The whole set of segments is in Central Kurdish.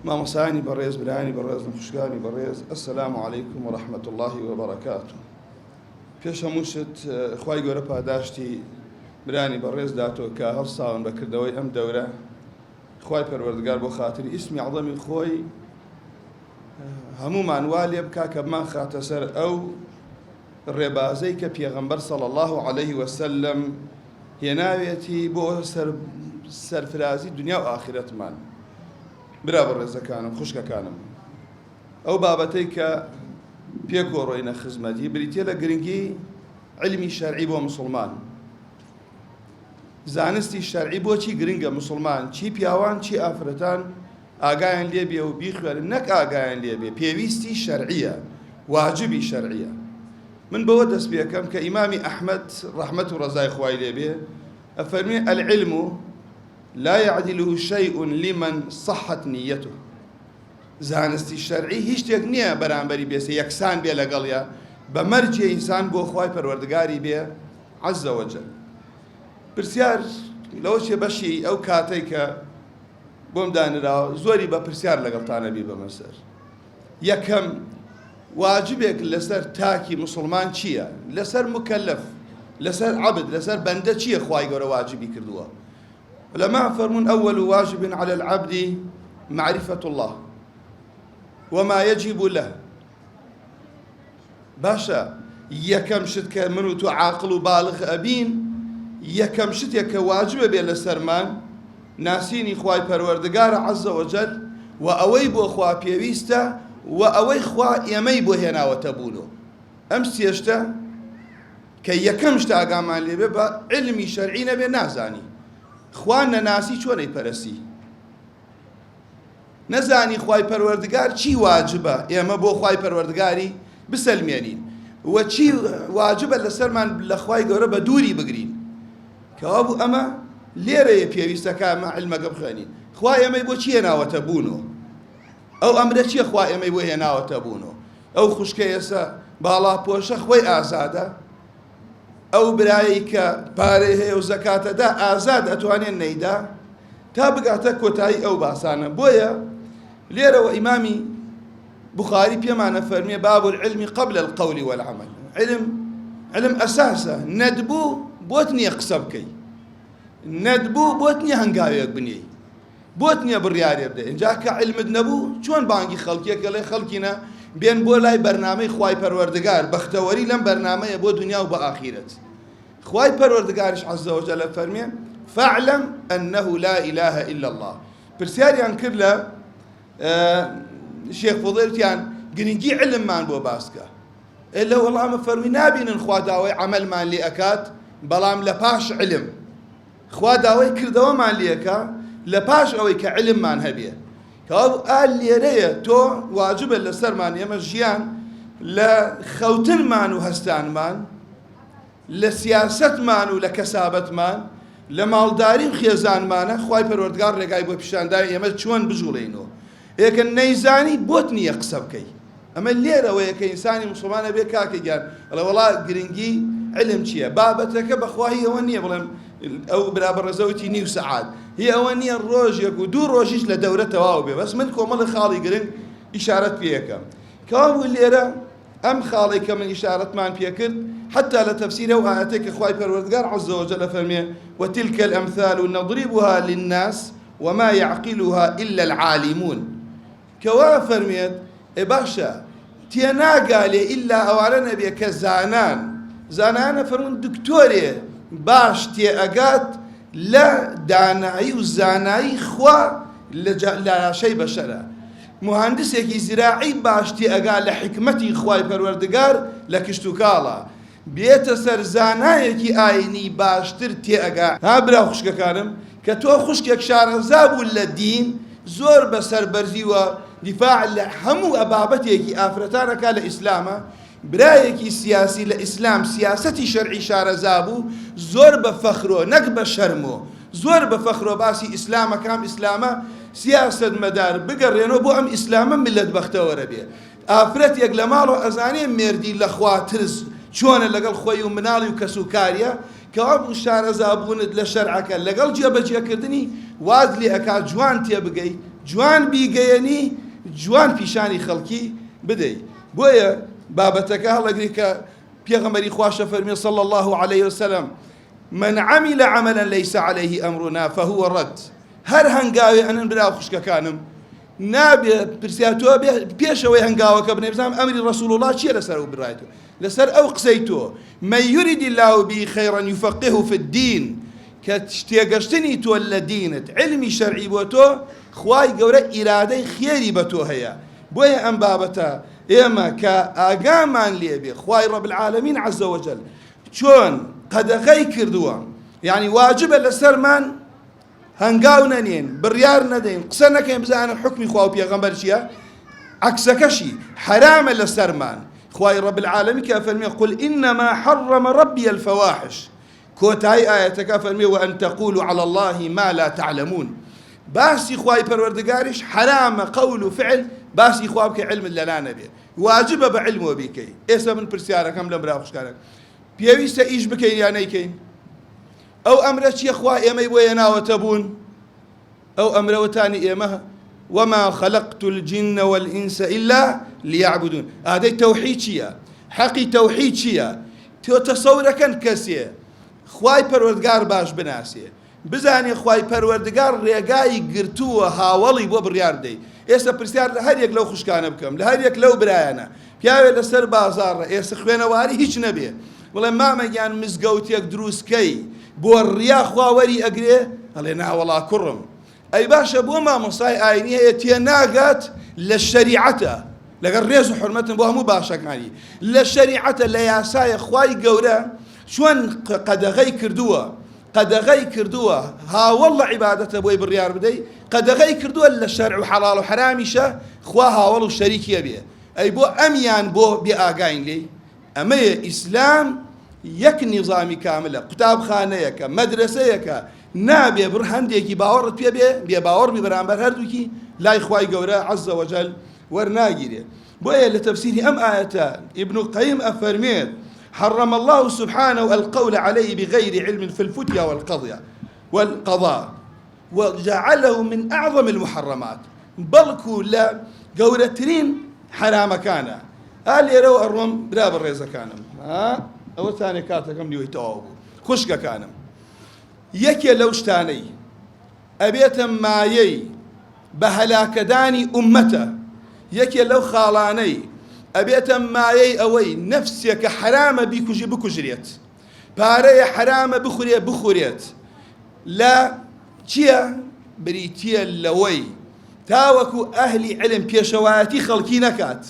مامۆسایانی بەڕێز برایانی بەڕێز نەخۆشخانی بەڕێز ئەسەلامو عەلەیکوم وەڕەحمەتوڵڵاهی وبەڕەکاتوه. پێش هەموو شت خوای گەورە پاداشتی برانی بەڕێز داتەوە کە هەڵساون بەکردەوەی ئەم دەورە. خوای پەروەردگار بۆ خاتری ئیسمی عەظەمی خۆی هەموومان وا لێ بکا کە بمان خاتە سەر ئەو ڕێبازەی کە پێغەمبەر صلی الله عەلەیه وسلم هێناوێتی بۆ سەرفرازی دنیا و ئاخرەتمان. برا بەڕێزەکانم خوشکەکانم، ئەو بابەتەی کە پێکۆڕۆینە خزمەتی بریتێ لە گرنگی علمی شەرعی بۆ مسلمان. زانستی شەرعی بۆچی گرنگە مسلمان چی پیاوان چی ئافرەتان ئاگایان لێ بێ و بیخوێنن، نەک ئاگایان لێ بێ، پێویستی شەرعیە، واجبی شەرعیە. من بەوە دەست پێکەم کە ئیمامی ئەحمەد ڕەحمەت و ڕەزای خوای لێ بێ ئەفەرمێ العلم لا يعدله شيء لمن صحت نيته. زانستی شەرعی هیچ شتێک نییە بەرامبەری بێسە یەکسان بێ لەگەڵیا بە مەرجێ ئینسان بۆ خوای پەروەردگاری بێ عەزە وەجەل. پرسیار لەوە چێ بەشی ئەو کاتەی کە بۆم دانراوە زۆری بە پرسیار لەگەڵتانە بی بەمە سەر. یەکەم واجبێک لەسەر تاکی مسلمان چییە؟ لەسەر مکەلەف، لەسەر عەبد، لەسەر بەندە چییە خوای گەورە واجبی کردووە؟ لما فرمون أول واجب على العبد معرفة الله وما يجب له. باشا يكم شت كمنو تعاقل بالغ أبين يكم شت يك واجب بين سرمان ناسيني خواي پروردگار عز وجل وأوي بو خوا بيويستا وأوي خوا يمي بو هنا وتبولو أمس يشتا كي يكم شتا أقامان لي ببا علمي شرعي نبي نازاني خوان نەناسی چۆنەی پەرستی، نەزانی خوای پەروەردگار چی واجبە ئێمە بۆ خوای پەروەردگاری بسەلمێنین و چی واجبە لەسەرمان لە خوای گەورە بە دووری بگرین. کەوا بوو ئەمە لێرەیە پێویستەکە ئەمە عیلمەکە بخوێنین. خوا ئێمەی بۆ چی هێناوەتە بوونۆ؟ ئەو ئەمرە چییە خوا ئێمەی بۆ هێناوەتە بوونۆ؟ ئەو خوشکە ئێستا باڵا پۆشە خۆی ئازادە، ئەو برایی کە پارەی هەیە و زەکاتەدا ئازاد ئەتوانێت نەیدا تا بگاتە کۆتایی ئەو باسانە. بۆیە لێرەوە ئیمامی بوخاری پێمانە فەرمێ باب العلم قبل القول والعمل. علم ئەساسە، نەدبوو بۆت نییە قسە بکەی، نەدبوو بۆت نییە هەنگاوێک بنێی، بۆت نییە بڕیارێ بدەی. اینجا کە علمت نەبوو چۆن بانگی خەڵکیەکە لێ خەڵکینە بێن بۆ لای بەرنامەی خوای پەروەردگار بەختەوەری لەم بەرنامەیە بۆ دنیا و بە ئاخیرەت. خوای پەروەردگاریش عەزە وەجەل فەرمێ فاعلم أنه لا إله إلا الله. پرسیاریان کرد لە شێخ فوضێلتیان گرنگی علممان بۆ باسکە، لە وەڵامە فەرمی نابینن خوا داوای عەمەلمان لێ ئەکات بەڵام لە پاش علم. خوا داوای کردەوەمان لێەکە لە پاش ئەوەی کە علممان هەبێ. کەوا ئال لێرەیە تۆ واجبە لەسەرمان ئێمە ژیان لە خەوتنمان و هەستانمان، لە سیاسەتمان و لە کەسابەتمان، لە ماڵداری و خێزانمانە خوای پەروەردگار ڕێگای بۆ پیشاندای ئێمە چۆن بژوڵێنەوە. ئێکە نەیزانی بۆت نییە قسە بکەی. ئەمە لێرەوەیە کە ئینسانی مسلمانە بێ کاکە گیان ئەڵێ وەڵا گرنگی علم چییە؟ بابەتەکە بەخواهی ئەوە نییە بڵێم ئەو برابەڕێزەوتی نیو سەعات هی ئەوە نییە ڕۆژێک و دوو ڕۆژیش لە دەورە تەواو بێ. بەس من کۆمەڵی خاڵی گرنگ ئیشارەت پێیەکەم. کەوا بوو لێرە ئەم خاڵی کە من ئیشارەتمان پێکرد حتى لتفسيره وآياتك خواي پروردگار عز وجل فرمي وتلك الأمثال نضربها للناس وما يعقلها إلا العالمون. كوا فرميت باشا تينا قال إلا أولا نبي زانان فرمون دكتوري باش تي أقات لا داناي وزاناي خوا لا شيء بشرة. مهندس يكي زراعي باش تي أقال لحكمتي خواي پروردگار لكشتوكالا بێتە سەر زانایەکی ئاینی باشتر تێئەگا. ها برا خوشکەکانم کە تۆ خوشکێک شارەزا بوو لە دین زۆر بەسەر بەرزیوە دیفاع لە هەموو ئەبابەتێکی ئافرەتانەکە لە ئیسلامە. برایەکی سیاسی لە ئیسلام سیاسەتی شەرعی شارەزا بوو زۆر بە فەخرۆ نەک بە شەرمۆ زۆر بە فەخرۆ باسی ئیسلامەکەم ئیسلامە سیاسەت مەدار بگەڕێنەوە بۆ ئەم ئیسلامە میلەت بەختەوەرە بێ. ئافرەتێک لە ماڵەوە ئەزانێ مێردی لە خوا ترس چۆنە لەگەڵ خۆی و مناڵی و کەسوکاریە کەوا بوو شارەزابوونت لە شەرعەکە لەگەڵ جێبەجێکردنی واز لێ ئەکا جوان تێبگەی جوان بیگەیەنی جوان پیشانی خەڵکی بدەی. بۆیە بابەتەکە هەڵەگری کە پێغەمبەری خواشە فەرمی صلی الله عليه وسلم من عمل عملا ليس عليه أمرنا فهو رد. هەر هەنگاوێ ئەنن برا خوشکەکانم نابێ پرسیاتۆ پێشەوەی هەنگاوەکە بنێ بزانم ئەمری ڕەسوڵ الله چییە لەسەر ئەو بڕایەوە لەسەر ئەو قسەی تۆ من يرد الله به خيرا يفقهه في الدين کە تێگەشتنی تۆ لە دینت علمی شەرعی بۆ تۆ خوای گەورە ئیرادەی خێری بە تۆ هەیە. بۆیە ئەم بابەتە ئێمە کە ئاگامان لێبێ خوای ڕەب العالەمین عەزە وەجەل چۆن قەدەغەی کردووە، یعنی واجبە لەسەرمان هەنگاو نەنێن، بڕیار نەدەین، قسە نەکەین بزانن حکمی خوا و پێغەمبەر چییە، عەکسەکەشی حرامە لەسەرمان. خوای ڕەب العالەمین کە فەرمێ قل إنما حرم ربي الفواحش، کۆتایی ئاەتەکە فەرمێ وأن تقولوا على الله ما لا تعلمون. باسی خوای پەروەردگاریش حرامە قەول و فعل باسی خوا بکە علمت لەلا نەبێ، واجبە بە علمەوە بیکەی. ئێستا من پرسیارەکەم لە برا خوشکارە پێویستە ئیش بکەین یا نەیکەین؟ ئەو ئەمرە چییە خوا ئێمەی بۆ هێناوەتە بوون؟ ئەو ئەمرەوەتانی ئێمە وما خلقت الجن والإنس إلا ليعبدون. هذا التوحيد چییە؟ حەقی تەوحید چییە؟ تۆ تەسەورەکەن کەسێ خوای پەروەردگار باش بناسێ، بزانێ خوای پەروەردگار ڕێگای گرتووە هاوڵی بۆ بڕیار بدەیت. ئێستا پرسیار لە هەر یەک لەو خوشکانە بکەم، لە هەر یەک لەو برایانە پیاوێ لەسەر بازاڕە ئێستا خوێنەواری هیچ نەبێ بڵێ مامەگیان مزگەوتێک دروستکەی بۆ ڕیا خواوەری ئەگرێ ئەڵێ ناوەڵا کوڕم ئەی باشە بۆ مامۆستای ئاینی هەیە تێ ناگات لە شەریعەتە لەگەڵ ڕێز و حورمەتن بۆ هەموو باشەکانی لە شەریعەتە لە یاسایە خوای گەورە چۆن قەدەغەی کردووە هاوڵ لە عیبادەتە بۆی بڕیار بدەی، قەدەغەی کردووە لە شەرع و حەڵاڵ و حرامیشە خوا هاوڵ و شەریکیە بێ. ئەی بۆ ئەمیان بۆ بێ ئاگاین لێ. ئەمەیە ئیسلام یەک نیظامی کاملە، قوتابخانەیەکە، مەدرسەیەکە، نابێ بڕ هەندێکی باوەڕت پێ بێ بێ باوەڕبی بەرامبەر هەردووکی لای خوای گەورە عەزە وەجەل وەرناگیرێ. بۆیە لە تەفسیری ئەم ئاەتە ئیبن القەیم ئەفەرمێت حرم الله سبحانه القول عليه بغير علم في الفتيا والقضاء وجعله من أعظم المحرمات. بلكو لا قولترين حرام كان قال يرو الروم براب الرئيسة كانم أو ثاني كاتكم ليو يتوابو خشكا كانم يكي لوشتاني أبيتم مايي بهلاكداني أمته يكي لو خالاني ئەبێتە مایەی ئەوەی نەفسێکە حرامە بیکوژی بکوژرێت، پارەیە حرامە بخورێت. لە چییە؟ بریتیە لەوەی تاوەکو ئەهلی علم پێشەوایەتی خەڵکی نەکات،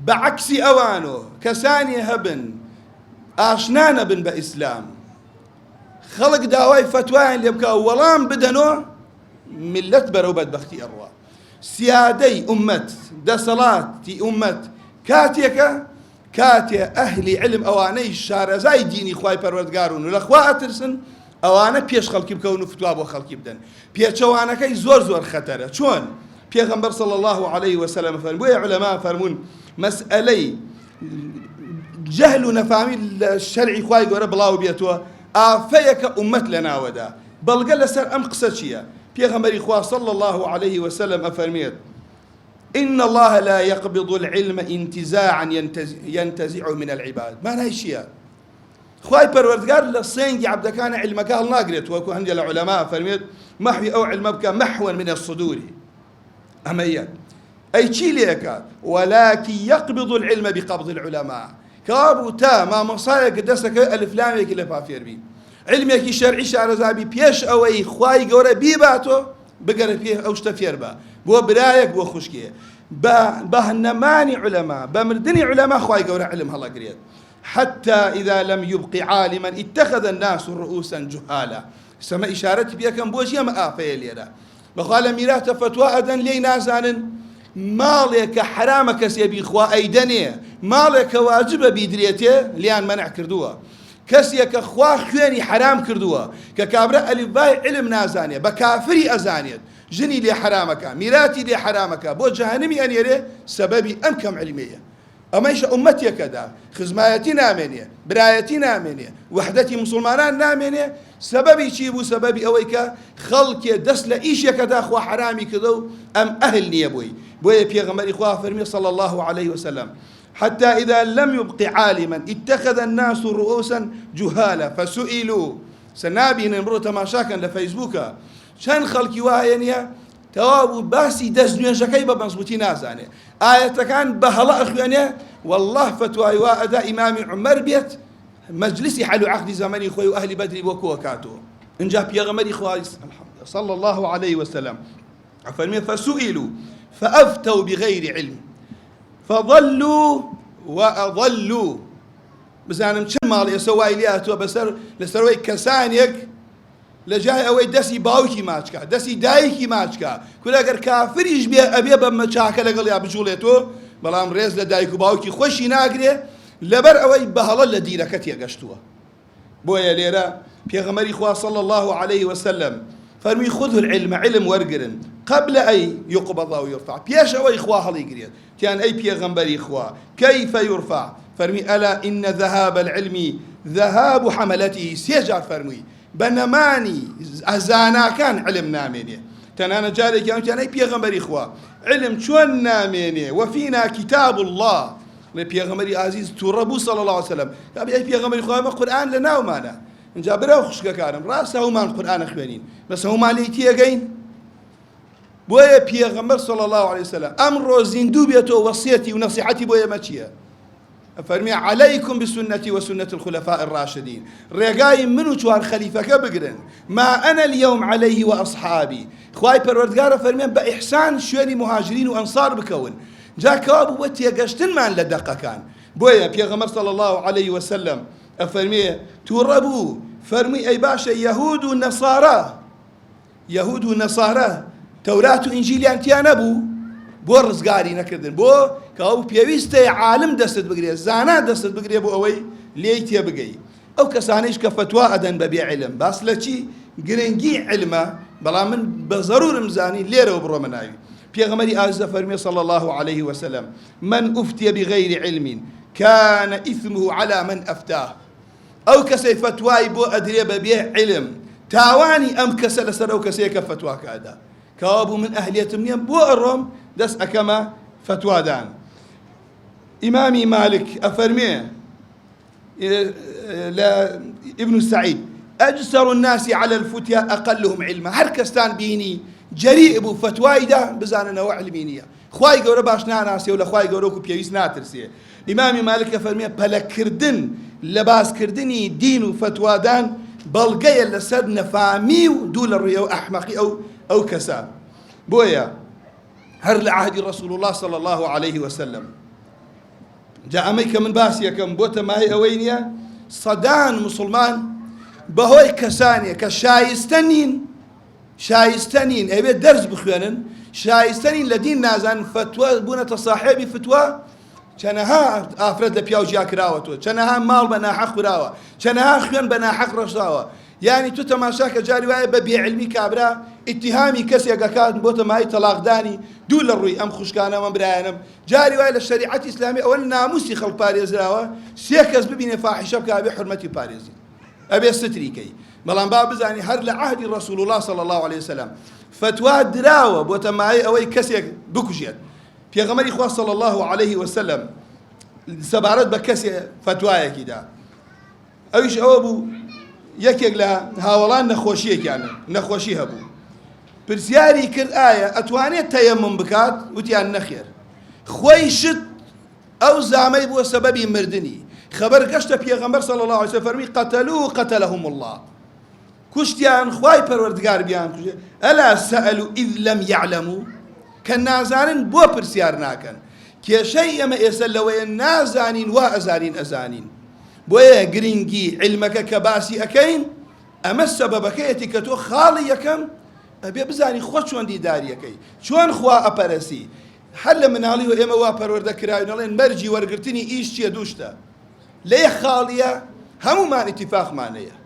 بەعەکسی ئەوانۆ کەسانی هەبن ئاشنا نەبن بە ئیسلام، خەڵک داوای فتوایان لێ بکە وەڵام بدەنۆ ملت بەرەو بەدبەختی ئەڕوا. سیادەی ئومەت دەسەڵاتی ئومەت کاتێ ئەهلی علم ئەوانەی شارەزای دینی خوای پەروەردگارون و لە خوا ئەترسن ئەوانە پێش خەڵکی بکەون و فتوا بۆ خەڵکی بدەن. پێچەوانەکەی زۆر خەتەرە. چۆن پێغەمبەر صلی الله عليه وسلم فەرمووی بۆیە عولەما فەرموون مەسئەلەی جەهل و نەفامی لە شەرعی خوای گەورە بڵاو بێتەوە ئافەیەکە ئومەت لە ناوەدا. بەڵگە لەسەر ئەم قسە چییە؟ پیغمبری خواه صلی الله علیه وسلم افرمید إن الله لا يقبض العلم انتزاعا ينتزع من العباد. ما نايشيا خواي پروردگار لسنجي عبدكان علمك هل ناقريت وكو هندي العلماء فرميت محوي أو علمك محوا من الصدور أميا أي شي ليك ولكن يقبض العلم بقبض العلماء كابو تا ما مصايا قدسك ألف لامك لفافير بي علمێکی شەرعی شارەزابی پێش ئەوەی خوای گەورە بیباتۆ بگەرە پێ ئەو شتە فێر بە بۆ برایەک بۆ خوشکێ بە هەنەمانی عولەما بە مردنی عولەما خوای گەورە علم هەڵەگرێت. حتى إذا لم يبق عالما اتخذ الناس رؤوسا جهالا. سەمە ئیشارەتی پێکەم بۆچی ئەمە ئافەیە لێرە بەخوا لە میراتە فتوا ئەدەن لێی نازانن ماڵێکە حرامە کەسێ بیخوا ئەیدەنێ ماڵێکە واجبە بیدرێتێ لیان مەنع کردووە. کەسێکە خوا خوێنی حرام کردووە کە کابرا ئەلیفبای علم نازانێت بە کافری ئەزانێت ژنی لێ حرامەکە میراتی لێ حرامەکە بۆ جەهەنەمی ئەنێرێ سەبەبی ئەم کەم علمەیە. ئەمەیش ئومەتێکەدا خزمایەتی نامێنێ، برایەتی نامێنێ، وحدەتی مسلمانان نامێنێ. سەبەبی چی بوو؟ سەبەبی ئەوەی کە خەڵکێ دەست لە ئیشێکەدا خوا حرامی کردە و ئەم ئەهل نییە بووی. بۆیە پێغەمبەری خوا فەرمی صلی الله عليه وسلم حتى إذا لم يبق عالما اتخذ الناس رؤوسا جهالا فسئلوا. سنابين امرو تماشاكا لفيسبوكا شان خلقي واهينيا توابو باسي دز نوێژەکەی بە مەزبوطی نازانێ، ئاەتەکان بە هەڵە ئەخوێنێ. والله فتوای وا ئەدا ئیمامی عومەر بێت مەجلیسی حەل و عەقدی زەمەنی خۆی و ئەهلی بەدری بۆ کۆکاتەوە. اینجا پێغەمبەری خوا صلى الله عليه وسلم فەرمێ فسئلوا فأفتوا بغير علم فضلوا وأضلوا. بزانم چ ماڵی ئێستا وای لێ هاتووە لەسەرەوەی کەسانێک لە جای ئەوەی دەستی باوکی ماچکە، دەستی دایکی ماچکە، کورە ئەگەر کافریش بێ ئەبێ بە مەچاکە لەگەڵ یا بجوڵێتەوە، بەڵام ڕێز لە دایک و باوکی خۆشی ناگرێ لەبەر ئەوەی بە هەڵە لە دینەکە تێگەشتووە. بۆیە لێرە پێغەمبەری خوا صلى الله عليه وسلم فەرمی خذوا العلم، علم وەرگرن قبل أن يقبض أو يرفع، پێش ئەوەی خوا هەڵیگرێت. تیان ئەی پێغەمبەری خوا كيف يرفع؟ فەرمی ئەلا إن ذهاب العلم ذهاب حملته. سێجار فەرمووی بەنەمانی ئەزاناکان علم نامێنێ. تەنانە جارێکیان وتیان ئەی پێغەمبەری خوا علم چۆن نامێنێ وفينا كتاب الله. لە پێغەمبەری عزیز تووڕە بوو صلى الله عليه وسلم ئەی پێغەمبەری خوا ئەمە قورئان لە ناومانە، اینجا برەو خوشکەکانم ڕاستە هەومان قورئانە خوێنین بەس هەومان لێی تێگەین. بۆیە پێغەمبەر صلى الله عليه وسلم ئەمڕۆ زیندوو بێتەوە وەسیەتی و نەسیحەتی بۆ ئێمە چییە؟ فەرمی عليكم بسنتي وسنة الخلفاء الراشدين. ڕێگای من و چوار خەلیفەکە بگرن. ما أنا اليوم عليه وأصحابي. خوای پەروەردگارە فەرمیان بە ئیحسان شوێنی مهاجرین و ئەنسار بکەون. جا کەوا بوو بە تێگەشتنمان لە دەقەکان. بۆیە پێغەمبەر صلى الله عليه وسلم ئەفەرمێ تووڕە بوو فەرمووی ئەی باشە یەهود و نەسارا، یەهود و نەسارا تەورات و ئینجیلیان تیا نەبوو بۆ ڕزگاری نەکردن، بۆ کەوا پێویستە عالم دەستت بگرێ، زانا دەستت بگرێ بۆ ئەوەی لێی تێبگەی. ئەو کەسانەیش کە فتوا ئەدەن بەبێ علم، باس لە چی؟ گرنگی علمە، بەڵام من بە زەرورم زانی لێرەوە بڕۆمە ناوی. پێغەمبەری ئازیزە فەرمێ صلى الله عليه وسلم من أفتي بغير علم كان إثمه على من أفتاه. ئەو کەسەی فتوای بۆ ئەدرێ بەبێ علم تاوانی ئەم کەسە لەسەر ئەو کەسەیە کە فتواکەدا. کەوا بوو من ئەهلیەتم نییە بۆ ئەڕۆم دەست ئەکەمە فتوادان. ئیمامی مالک ئەفەرمێ لە ابن سعید أجسر الناس على الفتيا أقلهم علما. هەر کەستان بینی جەریء بوو فتوایدا بزاننەوە علمی نییە، خوای گەورە باش ناناسێ و لە خوای گەورە وەکو پێویست ناترسێ. ئیمامی مالک ئەفەرمێ پەلەکردن لە باسکردنی دین و فتوادان بەڵگەیە لەسەر نەفامی و دوو لە ڕوویە و ئەحمەقی ئەو کەسە. بۆیە هەر لە عهدی رسول الله صلى الله عليه وسلم جا ئەمەی کە من باسی یەکەم بۆ تەمای ئەوەی نییە سەدان مسلمان بەهۆی کەسانێک کە شایستە نین ئەوێ دەرس بخوێنن، شایستە نین لە دین نازانن، فتوە بوونەتە ساحێبی فتوە. چەنەها ئافرەت لە پیاو جیا کراوەتەوە، چەنەها ماڵ بە ناحەق خوراوە، چەنەها خوێن بە ناحەق ڕەشاوە. یعنی تو تەماشا کە جاری وایە بە بێعلمی کابرا ئیتیهامی کەسێک ئەکات بۆ تەمای تەلاقدانی دوو لە ڕووی ئەم خوشکانە ئەم برایانم. جاری وایە لە شەریعەتی ئیسلامی ئەوە ناموسی خەڵک پارێزراوە، سێ کەس ببینێ فاحیشە بکە ئەبێ حورمەتی پارێزی، ئەبێ ستریکەی. بەڵام با بزانی هەر لە عهدی رسول الله صلى الله عليه وسلم فتوا دراوە بۆ تەمای ئەوەی کەسێک بکوژێت. پێغەمبەری خوا صلى الله عليه وسلم سەبارەت بە کەسێ فتوایەکی دا، ئەویش ئەوە بوو یەکێک لە هاوڵان نەخۆشی هەبوو، پرسیاری کرد ئایا ئەتوانێت تەیەمم بکات؟ وتیان نەخێر. خۆی شت ئەو زامەی بووە سەبەبی مردنی. خەبەر گەشتە پێغەمبەر صلى الله عليه وسلم فەرمی قەتەلوه قەتەلەهم الله. کوشتیان خوای پەروەردگار بیان کوژێ. ئەلا سەئەلوا ئیذ لەم یعلەموا. کە نازانن بۆ پرسیار ناکەن. کێشەی ئێمە ئێستا لەوەیە نازانین وا ئەزانین. بۆیە گرنگی علمەکە کە باسی ئەکەین ئەمە سەبەبەکەیەتی کە تۆ خاڵی یەکەم ئەبێ بزانی خۆ چۆن دیداریەکەی، چۆن خوا ئەپەرەسی. هەر لە مناڵی و ئێمە وا پەروەردە کراوین ئەڵێن مەرجی وەرگرتنی ئیش چییە؟ دووشتە. لە یەک خاڵیە هەمومان ئیتیفاقمانەیە،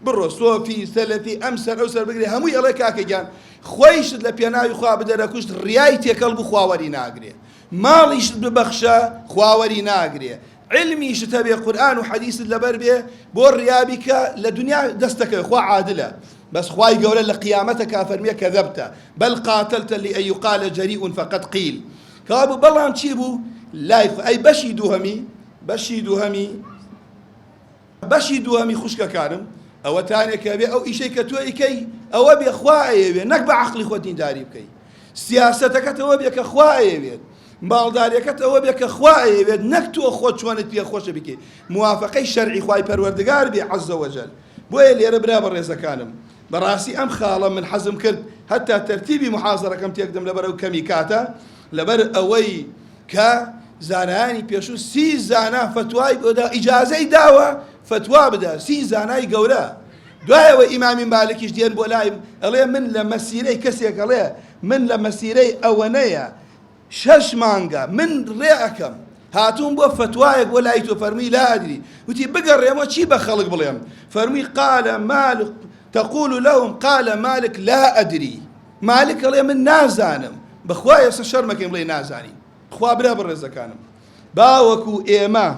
بڕۆ سۆفی سەلەفی ئەم سەر ئەو سەر بگرێ هەمووی ئەڵێ کاکەگیان خۆیشت لە پێناوی خوا بدەرە کوشت ڕیای تێکەڵ بوو خواوەری ناگرێ. ماڵیشت ببەخشە خواوەری ناگرێ، علمیشت هەبێ قورئان و حەدیست لەبەر بێ بۆ ڕیابی کە لە دنیا دەستەکەوێ خوا عادلە، بەس خوای گەورە لە قیامەتە کافەرمیە کەذەبتە بەل قاتلتە لئەن یوقالە جەریئون فەقەد قیل. کەوابوو بەڵام چی بوو؟ لای ئەی بەشی دووهەمی خوشکەکانم ئەوەتانێکە بێ ئەو ئیشەی کە تۆ ئیکەی ئەوە بێ خوا ئەیەوێ، نەک بە عەقڵی خۆت دینداری بکەی. سیاسەتەکەت ئەوە بێ کە خوا ئەیەوێت، باڵداریەکەت ئەوە بێ کە خوا ئەیەوێت، نەک تۆ خۆت چۆنت پێ خۆشە بکەی، موافقەی شەرعی خوای پەروەردگار بێ عەزە وەجەل. بۆیە لێرە برا بەڕێزەکانم بەڕاستی ئەم خاڵە من حەزم کرد هەتا تەرتیبی محازەرەکەم تێکدەم لەبەر ئەو کەمی کاتە، لەبەر ئەوەی کە زانایانی پێشوو 30 زانا فتوای بۆدا ئیجازەی داوە فتوا بدە، 30 زانای گەورە. دوایەوە ئیمامی مالکیش دێن بۆ لایم ئەڵێ من لە مەسیرەی کەسێک ئەڵێ من لە مەسیرەی ئەوەنەیە 6 مانگە من ڕێ ئەەکەم، هاتوون بۆ فتوایەک بۆ لای تۆ فەرمی لا ئەدری، وتی بگەڕێمەوە چی بە خەڵک بڵێم؟ فەرمی قال مالك تقول لهم قال مالك لا أدري. مالك ئەڵێ من نازانم، بەخوا ئێستا شەرمەکەم بڵێ نازانی. خوا برا بەڕێزەکانم باوەکو ئێمە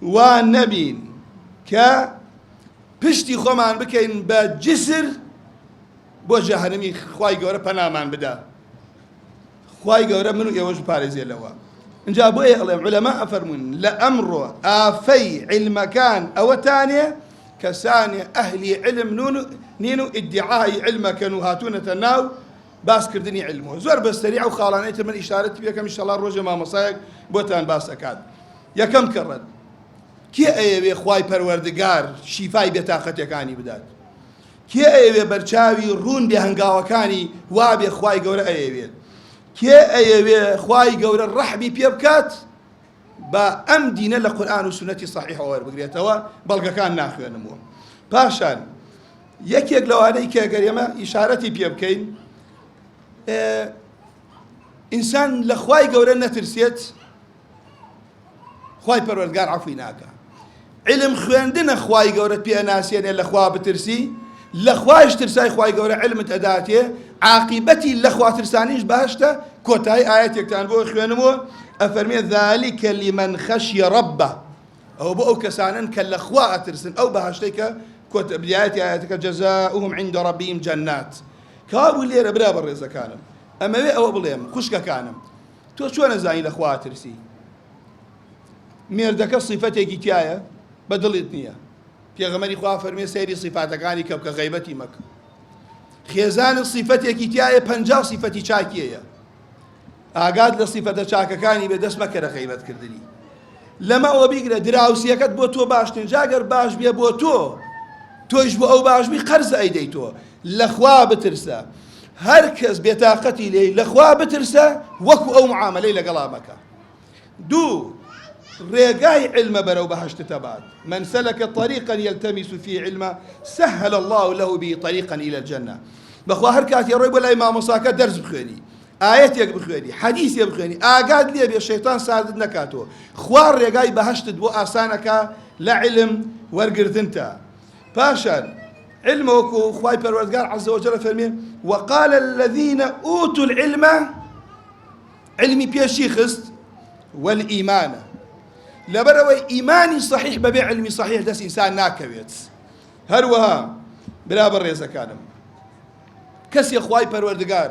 وان نەبین کە پشتی خۆمان بکەین بە جسر بۆ جەهەنەمی خوای گەورە پەنامان بدا. خوای گەورە من و ئێوەش پارێزێلەوە. اینجا بۆیە ئەڵێم عولەما ئەفەرمون لە ئەمڕۆ ئافەی عیلمەکان ئەوەتانێ کەسانێ ئەهلی علم نین و ئیدعای علمەکەن و هاتوونەتە ناو باسکردنی علمەوە. زۆر بەستەریع و خاڵانەی من ئیشارەتی پێکەم ئینشەڵڵا ڕۆژێ مامۆسایەک بۆتان باس ئەکات. یەکەم کەڕەت کێ ئەیەوێ خوای پەروەردگار شیفای بێتاقەتیەکانی بدات؟ کێ ئەیەوێ بەرچاوی ڕوون بێ هەنگاوەکانی وا بێ خوای گەورە ئەیەوێت؟ کێ ئەیەوێ خوای گەورە ڕەحمی پێ بکات بە ئەم دینە لە قورئان و سونەتی صەحیحەوە وەربگرێتەوە؟ بەڵگەکان ناخوێنمەوە. پاشان یەکێک لەوانەی کە ئەگەر ئێمە ئیشارەتی پێ بکەین ئینسان لە خوای گەورە نەترسێت خوای پەروەردگار عەفوی ناکە. علم خوێندنە خوای گەورەت پێ ناسێنێ لە خوا بترسی، لە خوایش ترسای خوای گەورە علمت ئەداتێ، عاقیبەتی لە خوا ترسانیش باشتە. کۆتایی ئاەتێکتان بۆ خوێنمەوە ئەفەرمێ ذالک لمن خەشیە ڕەبە، ئەو بۆ ئەو کەسانن کە لە خوا ئەترسن، ئەو بەهەشتەی کە بدایەتی ئاەتەکە جەزاؤهم عند ربهم جەنات. کابوو لێرە برا بەڕێزەکانم ئەمەوێ ئەوە بڵێم خوشکەکانم تۆ چۆن نەزانی لە خوا ترسی؟ مێردەکە صیفەتێکی تایە بە دڵت نییە، پێغەمبەری خوا فەرمێ سەیری صیفاتەکانی کە بکە غەیبەتی مەکە. خێزانت صیفەتێکی تایە 50 صیفەتی چاکیەیە، ئاگات لە صیفەتە چاکەکانی بێ دەست مەکە لە غەیبەتکردنی. لەمە ئەوە بیگرە دراوسیەکەت بۆ تۆ باشترین جاگەر باش بێ بۆ تۆش بۆ ئەو باشبی قەرز ئەیدەی تۆ. لە خوا بترسە، هەر کەس بێتاقەتی لێی لە خوا بترسە وەکو ئەو معاملەی لەگەڵا مەکە. دوو ڕێگای علمە بەرەو بەهەشتتە بات. من سەلەکە طریقا یەلتەمیس فی علمە سەهل الله له به طریقا إلى الجنة. بەخوا هەر کاتی ڕۆی بۆ لای مامۆساکە دەرس بخوێنی، ئاەتێک بخوێنی، حەدیثێک بخوێنی، ئاگات لێ بێ شەیطان ساردت نەکاتەوە. خوا ڕێگای بەهەشتت بۆ ئاسانەکە لە علم وەرگرتنتە. پاشان علم وەکو خوای پەروەردگار عەزە وەجەل فەرمێ وقال الذين أوتوا العلم علمی پێشی خست والئیمان، لەبەرەوەی ئیمانی صحیح بەبێ علمی صحیح دەست ئینسان ناکەوێت. هەروەها برا بەڕێزەکانم کەسی خوای پەروەردگار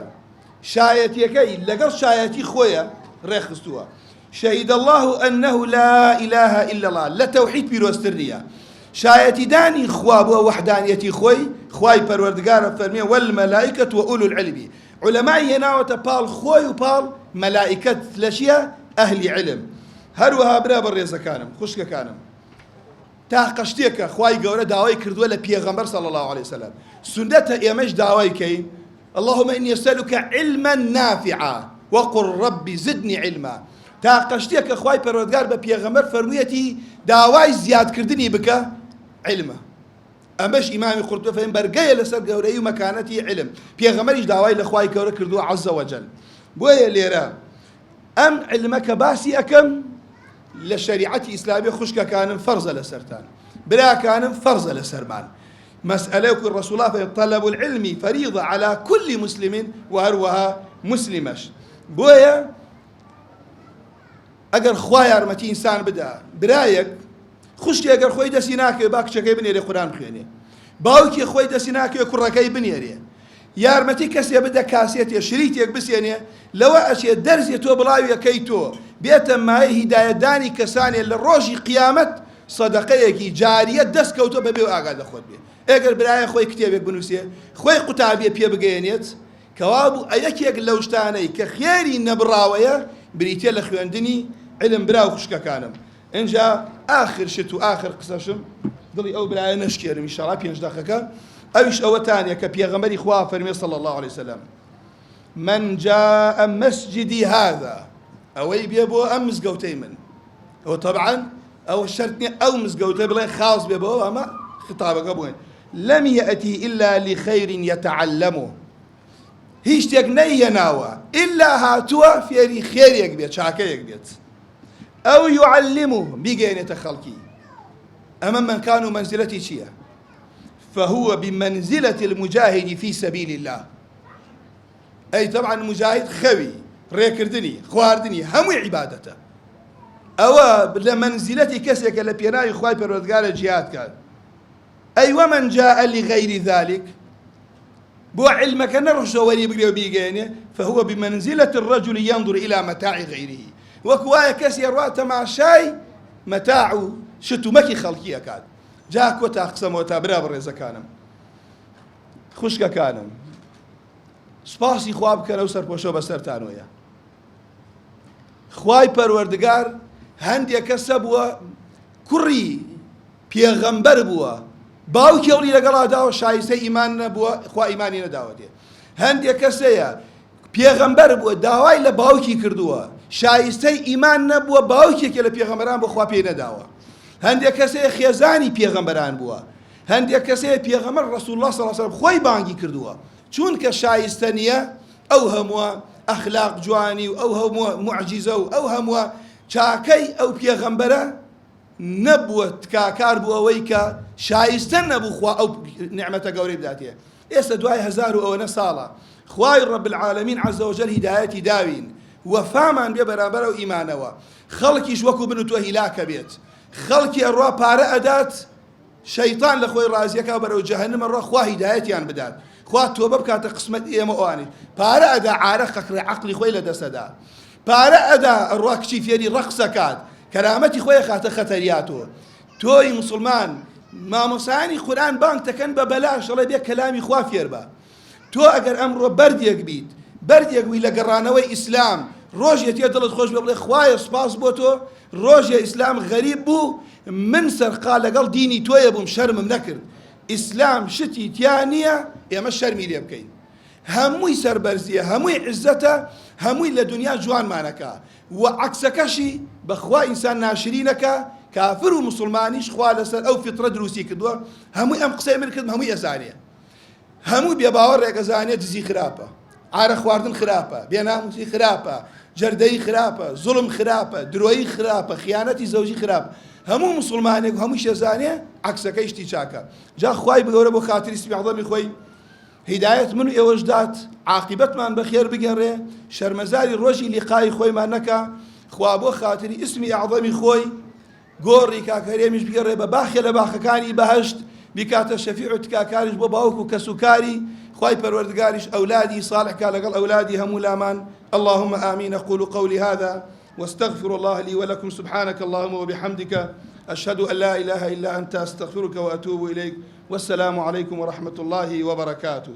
شایەتیەکەی لەگەڵ شایەتی خۆیە ڕێخستووە. شهد الله أنه لا إله إلا الله لە تەوحید پیرۆزتر نییە. شایەتی دانی خوا بۆ وەحدانیەتی خۆی خوای پەروەردگارە فەرمێ والمەلائکەة وأولو العلم. عولەمای هێناوەتە پاڵ خۆی و پاڵ مەلائکەت لە چییە؟ ئەهلی علم. هەروەها برا بەڕێزەکانم خوشکەکانم تاقە شتێکە خوای گەورە داوای کردووە لە پێغەمبەر صلی الله عليه وسلم، سنەتە ئێمەش داوای کەین اللهم إني أسألك علما نافعا وقل ربي زدني علما. تاقە شتێکە خوای پەروەردگار بە پێغەمبەر فەرموویەتی داوای زیادکردنی بکە علمە. ئەمەش ئیمامی قورطوبی فەرمێ بەرگەیە لەسەر گەورەی و مەکانەتی علم. پێغەمبەریش داوای لە خوای گەورە کردووە عەزە وەجەل. بۆیە لێرە ئەم علمە کە باسی ئەەکەم لە شەریعەتی ئیسلامی خوشکەکانم فەرزە لەسەرتان، براکانم فەرزە لەسەرمان. مەسئلەیەکی ڕەسوڵا فەرمێ طەلەب العلم فەریضە عەلا کولی مسلم و هەروەها مسلمەش. بۆیە ئەگەر خوا یارمەتی ئینسان بدا برایەک خوشتی ئەگەر خۆی دەستی ناکەوێت با کچەکەی بنێرێ قورئان بخوێنێ باوکی خۆی دەستی ناکەوێت کوڕەکەی بنێرێ یارمەتی کەسێ بدە کاسێتێ شریتێک بسێنێ لەوە ئەچێ دەرزێ تۆ بڵاویەکەی تۆ بێتە مایە هیدایەتدانی کەسانێ لە ڕۆژی قیامەت سەدەقەیەکی جاریە دەستکەوتە بەبێ و ئاگا دەخۆت بێ ئەگەر برایە خۆی کتێبێک بنووسێ خۆی قوتابیە پێ بگەێنێت کەوا بوو یەکێک لەو شتانەی کە خێری نەبڕاوەیە بریتێ لە خوێندنی علم براو خوشکەکانم اینجا آخر شت و آخر قسەشم دڵی ئەو برایە نەشکێرم ئینشاڵڵا 5 دقیقە ئەویش ئەوەتانە کە پێغەمبەری خوا فەرمێ صلی الله عليه وسلم من جاء مسجدي هذا ئەوەی بێ بۆ ئەم مزگەوتەی من ئەوە طبعا ئەوە شەرت نییە ئەو مزگەوتە بڵێ خاص بێ بەوە ئەمە خطابەکە بووێن لم يأتي إلا لخير يتعلمه هیچ شتێک نەیهێناوە إلا هاتووە فێری خێرێک بێت چاکەیەک بێت ئەو يعلمه بیگەێنێتە خەڵکی ئەمە مەکان و مەنزلەتی چییە فهو بمنزلة المجاهد في سبيل الله أي طبعا مجاهد خوي ريكردني خواردني همي عبادته أو لمنزلة كسيك لبيناي خواي بردقال جهاد كان أي ومن جاء لغير ذلك بو علمك نرش ولي بقريو بيجيني فهو بمنزلة الرجل ينظر إلى متاع غيره وكوايا كسي روات مع شاي متاعه شتو مكي خلقية كاد جاك وتا قسم وتا برابر ڕێزەکانم خوشکەکانم سپاسی خوا بکەنە و سەرپۆشە بەسەرتان وەیە خوای پەروەردگار هەندێک کەسە بووە کوڕی پێغەمبەر بووە باوکی هەوڵی لەگەڵا داوە شایستەی ئیمان نەبووە خوا ئیمانی نەداوەتێ هەندێک کەسەیە پێغەمبەر بووە داوای لە باوکی کردووە شایستەی ئیمان نەبووە باوکێکە لە پێغەمبەران بۆ خوا پێی نەداوە هەندێک کەسەیە خێزانی پێغەمبەران بووە هەندێک کەسەیە پێغەمبەر ڕەسوول الله صلی الله علیه و سلم خۆی بانگی کردووە چونکە شایستە نییە ئەو هەمووە ئەخلاق جوانی و ئەو هەمووە موعجیزە و ئەو هەمووە چاکەی ئەو پێغەمبەرە نەبووە تکاکار بوو ئەوەی کە شایستە نەبوو خوا ئەو نعمەتە گەورەی بداتێ ئێستا دوای 1000 و ئەوەنە ساڵە خوای ڕەب العالەمین عەزە وەجەل هیدایەتی داوین وەفامان بێ بەرامبەر ئەو ئیمانەوە خەڵکیش وەکو بن و تۆ هیلاکە بێت خەڵکی ئەڕوا پارە ئەدات شەیطان لە خۆی ڕازیەکە بەرەو جەهەنەم ئەڕوا خوا هیدایەتیان بدات خوا تۆبە بکاتە قسمەت ئێمە ئەوانش پارە ئەدا عارە قەقڕێ عەقڵی خۆی لە دەسەدا پارە ئەدا ئەڕوا کچی فێری ڕەقسەکات کەرامەتی خۆی خاتە خەتەریاتەوە تۆی مسلمان مامۆسایانی قورئان بانگ دەکەن بە بەلاش دەڵێ بێ کەلامی خوا فێر بە تۆ ئەگەر ئەمڕۆ بەردێک بیت بەردێک وی لە گەڕانەوەی ئیسلام ڕۆژێ تێ دڵت خۆش بێ بڵێ خوایە سپاس بۆ تۆ ڕۆژێ ئیسلام غەریب بوو من سەرقا لەگەڵ دینی تۆیە بووم شەرمم نەکرد ئیسلام شتی تیا نییە ئێمە شەرمی لێ بکەین هەمووی سەربەرزیە هەمووی عزەتە هەمووی لە دنیا جوانمانەکە و عەکسەکەشی بەخوا ئینسان ناشرینەکە کافر و مسلمانیش خوا لەسەر ئەو فیترە دروستی کردووە هەمووی ئەم قسەی من کردم هەمووی ئەزانێ هەمووی بێباوەڕێک ئەزانێ دزی خراپە عارە خواردن خراپە بێناموسی خراپە جەردەی خراپە زوڵم خراپە درۆیی خراپە خیانەتی زەوجی خراپە هەموو مسلمانێک و هەمووی شێزانێ عەکسەکەی شتی چاکە جا خوای بگەورە بۆ خاتری سپی عەظەمی خۆی هیدایەت من و ئێوەش دات عاقبەتمان بەخێر بگەڕێ شەرمەزاری ڕۆژی لیقای خۆیمان نەکا خوا بۆ خاتری ئیسمی عەظەمی خۆی گۆڕی کاکەرێمیش بگەڕێ بە باخێ لە باخەکانی بەهەشت بیکاتە شەفیع و تکاکاریش بۆ باوک و کەسوکاری خواي پروردگارش أولادي صالح قال أولادي هم لامان اللهم آمين أقول قولي هذا واستغفر الله لي ولكم سبحانك اللهم وبحمدك أشهد أن لا إله إلا أنت أستغفرك وأتوب إليك والسلام عليكم ورحمة الله وبركاته